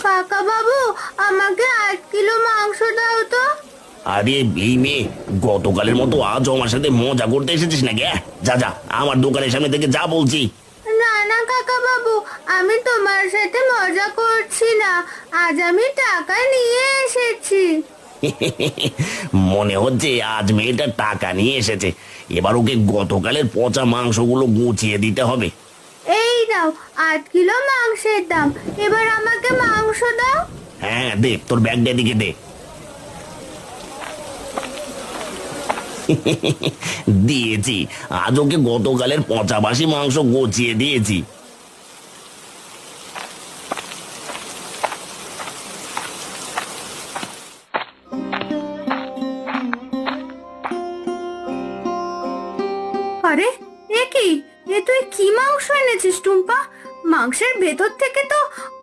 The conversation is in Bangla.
কাকা বাবু, আমাকে 8 কিলো মাংস দাও তো। আরে এই মেয়ে, গতকালের মতো আজ আমার সাথে মজা করতে এসেছিস নাকি? যা যা, আমার দোকানের সামনে থেকে যা বলছি। না না কাকা বাবু, আমি তোমার সাথে মজা করছি না, আজ আমি টাকা নিয়ে এসেছি। মনে হচ্ছে আজ মেয়েটা টাকা নিয়ে এসেছে। এবার ওকে গতকালের পচা মাংসগুলো গুছিয়ে দিতে হবে। এই নাও 8 কিলো মাংসের দাম, এবার আমাকে মাংস দাও। হ্যাঁ দে, তোর ব্যাগটা দিকে দে। দিয়েছি, আজ ওকে গতকালের পচা বাসি মাংস গুছিয়ে দিয়েছি। আরে এ কি, এ তুই কি মাংস এনেছিস টুম্পা? মাংসের ভেতর থেকে তো